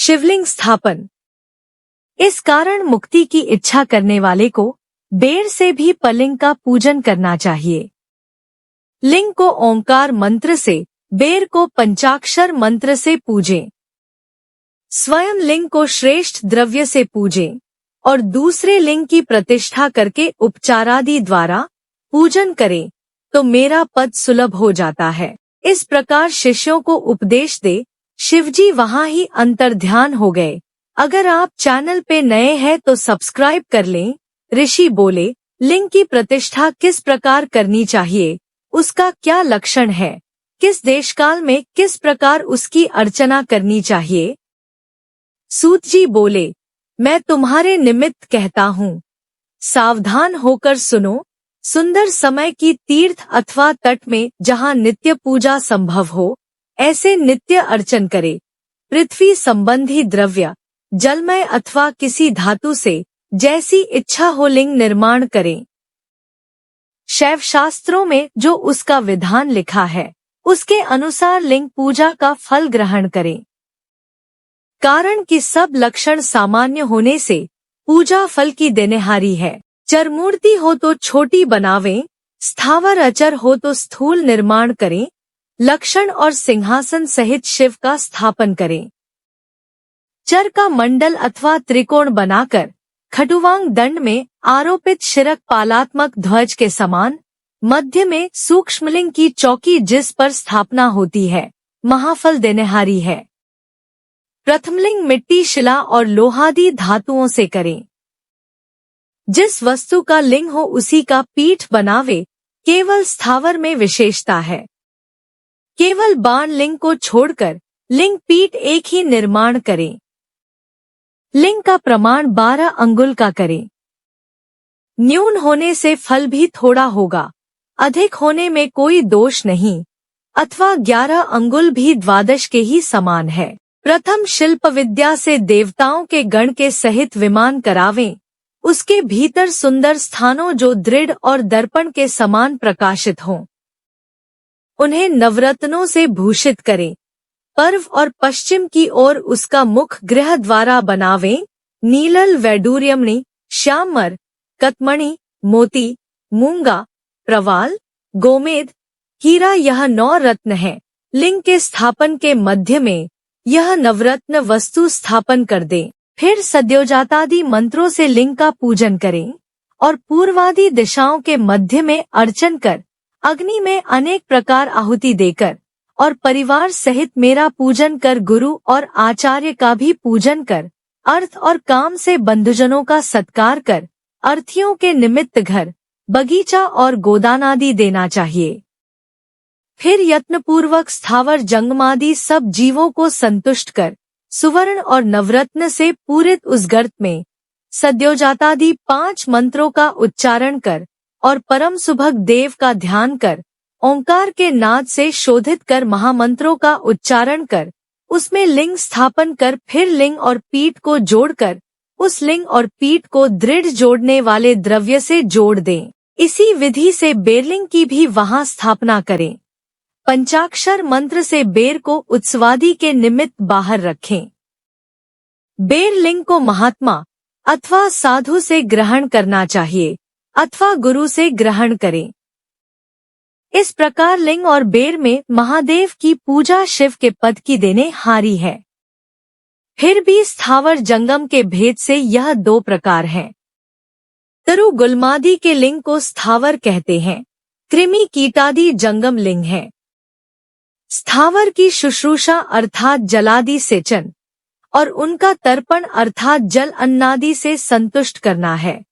शिवलिंग स्थापन। इस कारण मुक्ति की इच्छा करने वाले को बेर से भी पलिंग का पूजन करना चाहिए। लिंग को ओंकार मंत्र से, बेर को पंचाक्षर मंत्र से पूजें। स्वयं लिंग को श्रेष्ठ द्रव्य से पूजें और दूसरे लिंग की प्रतिष्ठा करके उपचारादि द्वारा पूजन करें तो मेरा पद सुलभ हो जाता है। इस प्रकार शिष्यों को उपदेश दे शिवजी वहां ही अंतर्ध्यान हो गए। अगर आप चैनल पे नए हैं तो सब्सक्राइब कर लें। ऋषि बोले, लिंग की प्रतिष्ठा किस प्रकार करनी चाहिए, उसका क्या लक्षण है, किस देशकाल में किस प्रकार उसकी अर्चना करनी चाहिए। सूत जी बोले, मैं तुम्हारे निमित्त कहता हूँ, सावधान होकर सुनो। सुंदर समय की तीर्थ अथवा तट में जहाँ नित्य पूजा संभव हो, ऐसे नित्य अर्चन करे। पृथ्वी संबंधी द्रव्य, जलमय अथवा किसी धातु से जैसी इच्छा हो लिंग निर्माण करें। शैव शास्त्रों में जो उसका विधान लिखा है, उसके अनुसार लिंग पूजा का फल ग्रहण करें। कारण कि सब लक्षण सामान्य होने से पूजा फल की देनेहारी है। चरमूर्ति हो तो छोटी बनावें, स्थावर अचर हो तो स्थूल निर्माण करें। लक्षण और सिंहासन सहित शिव का स्थापन करें। चर का मंडल अथवा त्रिकोण बनाकर खटुवांग दंड में आरोपित शिरक पालात्मक ध्वज के समान मध्य में सूक्ष्मलिंग की चौकी जिस पर स्थापना होती है, महाफल देनेहारी है। प्रथमलिंग मिट्टी, शिला और लोहादी धातुओं से करें। जिस वस्तु का लिंग हो उसी का पीठ बनावे, केवल स्थावर में विशेषता है। केवल बाण लिंग को छोड़कर लिंग पीठ एक ही निर्माण करें। लिंग का प्रमाण 12 अंगुल का करें। न्यून होने से फल भी थोड़ा होगा, अधिक होने में कोई दोष नहीं। अथवा 11 अंगुल भी 12 के ही समान है। प्रथम शिल्प विद्या से देवताओं के गण के सहित विमान करावें। उसके भीतर सुंदर स्थानों जो दृढ़ और दर्पण के समान प्रकाशित हों, उन्हें नवरत्नों से भूषित करें। पर्व और पश्चिम की ओर उसका मुख गृह द्वारा बनावें। नीलल, वैडूर्यमणि, श्यामर, कतमणि, मोती, मूंगा, प्रवाल, गोमेद, हीरा, यह 9 रत्न है। लिंग के स्थापन के मध्य में यह नवरत्न वस्तु स्थापन कर दें। फिर सद्योजातादि मंत्रों से लिंग का पूजन करें और पूर्वादि दिशाओं के मध्य में अर्चन कर, अग्नि में अनेक प्रकार आहुति देकर और परिवार सहित मेरा पूजन कर, गुरु और आचार्य का भी पूजन कर, अर्थ और काम से बंधुजनों का सत्कार कर, अर्थियों के निमित्त घर, बगीचा और गोदान आदि देना चाहिए। फिर यत्नपूर्वक स्थावर जंगमादि सब जीवों को संतुष्ट कर सुवर्ण और नवरत्न से पूरित उस गर्त में सद्योजातादि 5 मंत्रों का उच्चारण कर और परम सुभग देव का ध्यान कर, ओंकार के नाद से शोधित कर महामंत्रों का उच्चारण कर, उसमें लिंग स्थापन कर, फिर लिंग और पीठ को जोड़कर उस लिंग और पीठ को दृढ़ जोड़ने वाले द्रव्य से जोड़ दें। इसी विधि से बेरलिंग की भी वहां स्थापना करें। पंचाक्षर मंत्र से बेर को उत्सवादि के निमित्त बाहर रखें। बेर लिंग को महात्मा अथवा साधु से ग्रहण करना चाहिए अथवा गुरु से ग्रहण करें। इस प्रकार लिंग और बेर में महादेव की पूजा शिव के पद की देने हारी है। फिर भी स्थावर जंगम के भेद से यह 2 प्रकार हैं। तरु गुल्मादि के लिंग को स्थावर कहते हैं। कृमि कीटादि जंगम लिंग है। स्थावर की शुश्रूषा अर्थात जलादि सेचन और उनका तर्पण अर्थात जल अन्नादि से संतुष्ट करना है।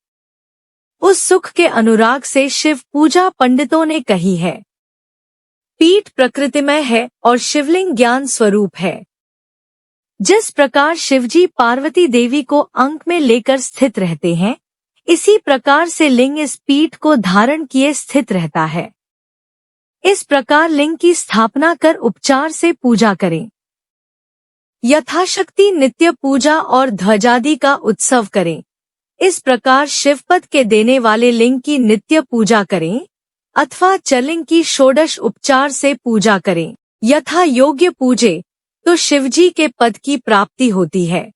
उस सुख के अनुराग से शिव पूजा पंडितों ने कही है। पीठ प्रकृतिमय है और शिवलिंग ज्ञान स्वरूप है। जिस प्रकार शिवजी पार्वती देवी को अंक में लेकर स्थित रहते हैं, इसी प्रकार से लिंग इस पीठ को धारण किए स्थित रहता है। इस प्रकार लिंग की स्थापना कर उपचार से पूजा करें। यथाशक्ति नित्य पूजा और ध्वजादि का उत्सव करें। इस प्रकार शिवपद के देने वाले लिंग की नित्य पूजा करें अथवा चलिंग की षोडश उपचार से पूजा करें। यथा योग्य पूजे तो शिवजी के पद की प्राप्ति होती है।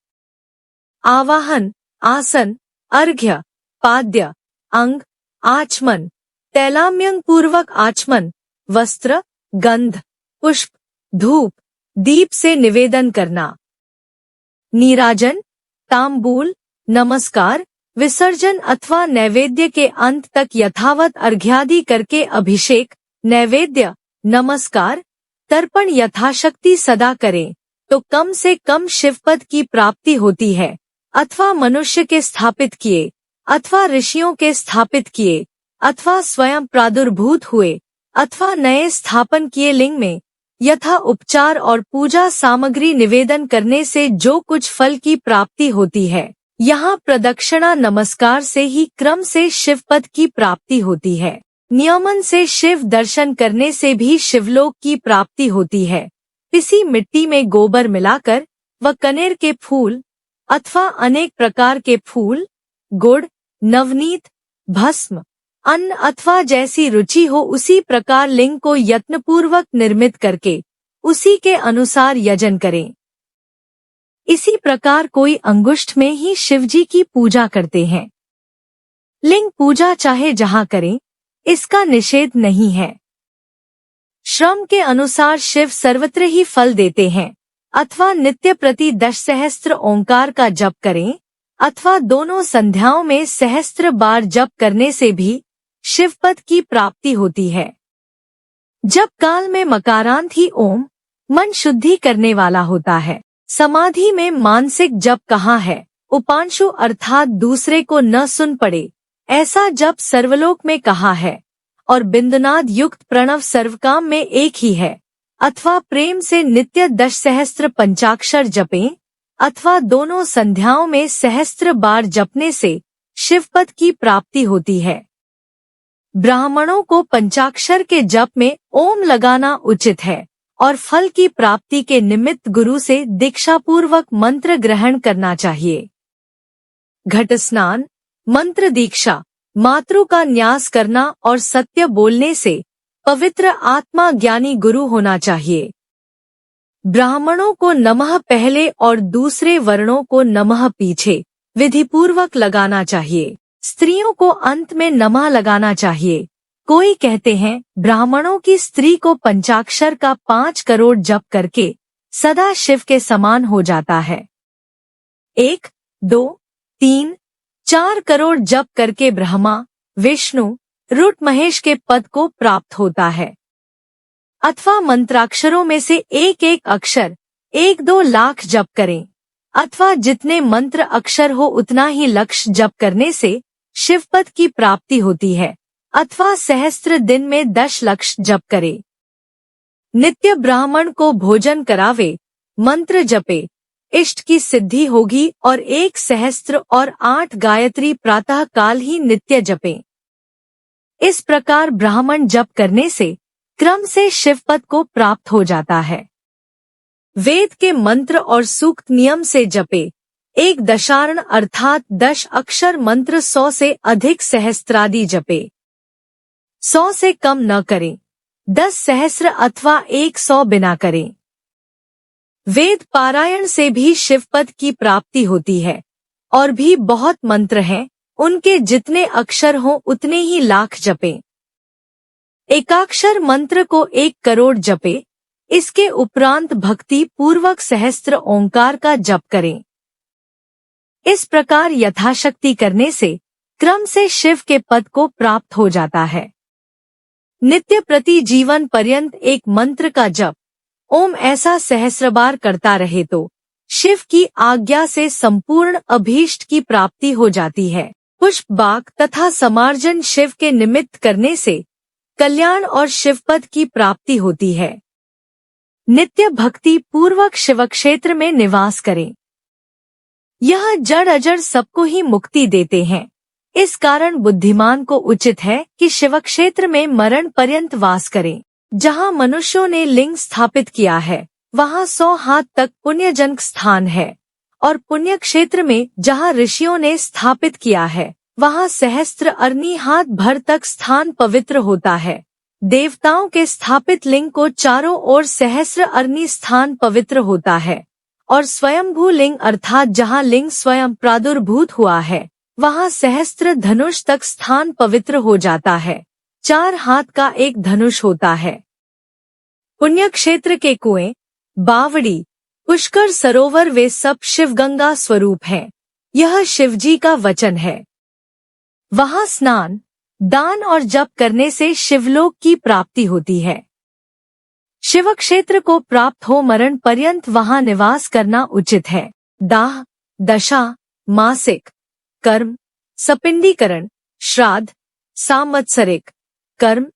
आवाहन, आसन, अर्घ्य, पाद्य, अंग, आचमन, तैलाम्यंग पूर्वक आचमन, वस्त्र, गंध, पुष्प, धूप, दीप से निवेदन करना। नीराजन, तांबूल, नमस्कार, विसर्जन अथवा नैवेद्य के अंत तक यथावत अर्घ्यादि करके अभिषेक, नैवेद्य, नमस्कार, तर्पण यथाशक्ति सदा करें तो कम से कम शिवपद की प्राप्ति होती है, अथवा मनुष्य के स्थापित किए, अथवा ऋषियों के स्थापित किए, अथवा स्वयं प्रादुर्भूत हुए, अथवा नए स्थापन किए लिंग में यथा उपचार और पूजा सामग्री निवेदन करने से जो कुछ फल की प्राप्ति होती है, यहाँ प्रदक्षिणा नमस्कार से ही क्रम से शिवपद की प्राप्ति होती है। नियमन से शिव दर्शन करने से भी शिवलोक की प्राप्ति होती है। पिसी मिट्टी में गोबर मिलाकर व कनेर के फूल अथवा अनेक प्रकार के फूल, गुड़, नवनीत, भस्म, अन्न अथवा जैसी रुचि हो उसी प्रकार लिंग को यत्नपूर्वक निर्मित करके उसी के अनुसार यजन करें। इसी प्रकार कोई अंगुष्ठ में ही शिवजी की पूजा करते हैं। लिंग पूजा चाहे जहाँ करें, इसका निषेध नहीं है। श्रम के अनुसार शिव सर्वत्र ही फल देते हैं। अथवा नित्य प्रति 10 सहस्त्र ओंकार का जप करें, अथवा दोनों संध्याओं में सहस्त्र बार जप करने से भी शिवपद की प्राप्ति होती है। जप काल में मकारांत ही ओम मन शुद्धि करने वाला होता है। समाधि में मानसिक जप कहाँ है? उपांशु अर्थात दूसरे को न सुन पड़े ऐसा जप सर्वलोक में कहा है, और बिंदुनाद युक्त प्रणव सर्वकाम में एक ही है। अथवा प्रेम से नित्य 10 सहस्त्र पंचाक्षर जपें, अथवा दोनों संध्याओं में सहस्त्र बार जपने से शिवपद की प्राप्ति होती है। ब्राह्मणों को पंचाक्षर के जप में ओम लगाना उचित है और फल की प्राप्ति के निमित्त गुरु से दीक्षापूर्वक मंत्र ग्रहण करना चाहिए। घट स्नान, मंत्र दीक्षा, मातृ का न्यास करना और सत्य बोलने से पवित्र आत्मा ज्ञानी गुरु होना चाहिए। ब्राह्मणों को नमः पहले और दूसरे वर्णों को नमः पीछे विधिपूर्वक लगाना चाहिए। स्त्रियों को अंत में नमः लगाना चाहिए। कोई कहते हैं ब्राह्मणों की स्त्री को पंचाक्षर का 5 करोड़ जप करके सदा शिव के समान हो जाता है। 1, 2, 3, 4 करोड़ जप करके ब्रह्मा, विष्णु, रुद्र महेश के पद को प्राप्त होता है। अथवा मंत्राक्षरों में से एक एक अक्षर 1-2 लाख जप करें, अथवा जितने मंत्र अक्षर हो उतना ही लक्ष्य जप करने से शिवपद की प्राप्ति होती है। अथवा सहस्त्र दिन में 10 लक्ष्य जप करे। नित्य ब्राह्मण को भोजन करावे, मंत्र जपे, इष्ट की सिद्धि होगी और 1 सहस्त्र और 8 गायत्री प्रातः काल ही नित्य जपें। इस प्रकार ब्राह्मण जप करने से क्रम से शिवपद को प्राप्त हो जाता है। वेद के मंत्र और सूक्त नियम से जपे। 1 दशार्ण अर्थात 10 अक्षर मंत्र 100 से अधिक सहस्त्रादि जपे। 100 से कम न करें, 10 सहस्र अथवा 100 बिना करें। वेद पारायण से भी शिवपद की प्राप्ति होती है। और भी बहुत मंत्र हैं, उनके जितने अक्षर हों उतने ही लाख जपें। एकाक्षर मंत्र को 1 करोड़ जपे। इसके उपरांत भक्ति पूर्वक सहस्त्र ओंकार का जप करें। इस प्रकार यथाशक्ति करने से क्रम से शिव के पद को प्राप्त हो जाता है। नित्य प्रति जीवन पर्यंत एक मंत्र का जप ओम ऐसा सहस्र बार करता रहे तो शिव की आज्ञा से संपूर्ण अभीष्ट की प्राप्ति हो जाती है। पुष्प बाक तथा समार्जन शिव के निमित्त करने से कल्याण और शिवपद की प्राप्ति होती है। नित्य भक्ति पूर्वक शिवक्षेत्र में निवास करें। यह जड़ अजड़ सबको ही मुक्ति देते हैं। इस कारण बुद्धिमान को उचित है कि शिवक्षेत्र में मरण पर्यंत वास करें। जहाँ मनुष्यों ने लिंग स्थापित किया है वहाँ 100 हाथ तक पुण्यजनक स्थान है, और पुण्य क्षेत्र में जहाँ ऋषियों ने स्थापित किया है वहाँ सहस्त्र अरनी हाथ भर तक स्थान पवित्र होता है। देवताओं के स्थापित लिंग को चारों ओर सहस्र अग्नि स्थान पवित्र होता है और स्वयंभू लिंग अर्थात जहाँ लिंग स्वयं प्रादुर्भूत हुआ है वहाँ सहस्त्र धनुष तक स्थान पवित्र हो जाता है। 4 हाथ का एक धनुष होता है। पुण्य क्षेत्र के कुएं, बावड़ी, पुष्कर सरोवर वे सब शिवगंगा स्वरूप हैं। यह शिवजी का वचन है। वहाँ स्नान, दान और जप करने से शिवलोक की प्राप्ति होती है। शिव क्षेत्र को प्राप्त हो मरण पर्यंत वहाँ निवास करना उचित है। दाह, दशा, मासिक कर्म, सपिंडीकरण, श्राद्ध, सांवत्सरिक कर्म,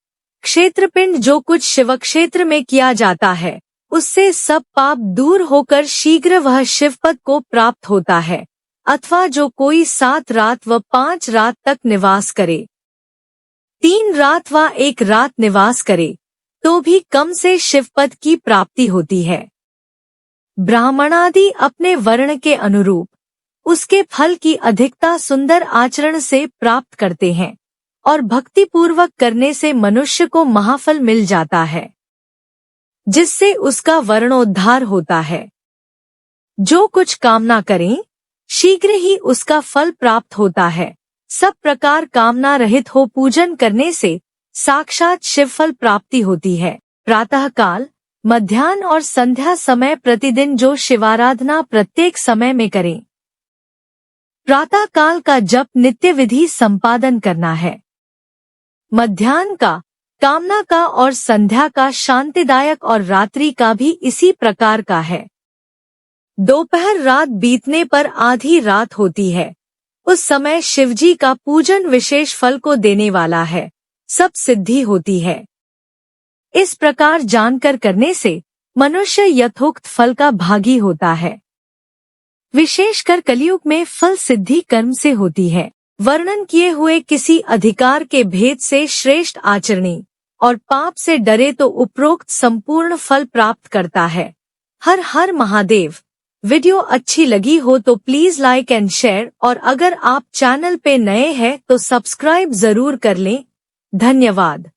क्षेत्रपिंड जो कुछ शिव क्षेत्र में किया जाता है उससे सब पाप दूर होकर शीघ्र वह शिवपद को प्राप्त होता है। अथवा जो कोई 7 रात व 5 रात तक निवास करे, 3 रात व 1 रात निवास करे तो भी कम से शिवपद की प्राप्ति होती है। ब्राह्मणादि अपने वर्ण के अनुरूप उसके फल की अधिकता सुंदर आचरण से प्राप्त करते हैं और भक्तिपूर्वक करने से मनुष्य को महाफल मिल जाता है जिससे उसका वर्णोद्धार होता है। जो कुछ कामना करें शीघ्र ही उसका फल प्राप्त होता है। सब प्रकार कामना रहित हो पूजन करने से साक्षात शिवफल प्राप्ति होती है। प्रातः काल, मध्याह्न और संध्या समय प्रतिदिन जो शिवाराधना प्रत्येक समय में करें। प्रातः काल का जप नित्य विधि संपादन करना है। मध्याह्न का कामना का और संध्या का शांतिदायक और रात्रि का भी इसी प्रकार का है। दोपहर रात बीतने पर आधी रात होती है। उस समय शिवजी का पूजन विशेष फल को देने वाला है। सब सिद्धि होती है। इस प्रकार जानकर करने से मनुष्य यथोक्त फल का भागी होता है। विशेषकर कलयुग में फल सिद्धि कर्म से होती है। वर्णन किए हुए किसी अधिकार के भेद से श्रेष्ठ आचरणी और पाप से डरे तो उपरोक्त संपूर्ण फल प्राप्त करता है। हर हर महादेव। वीडियो अच्छी लगी हो तो प्लीज लाइक एंड शेयर और अगर आप चैनल पे नए हैं तो सब्सक्राइब जरूर कर लें। धन्यवाद।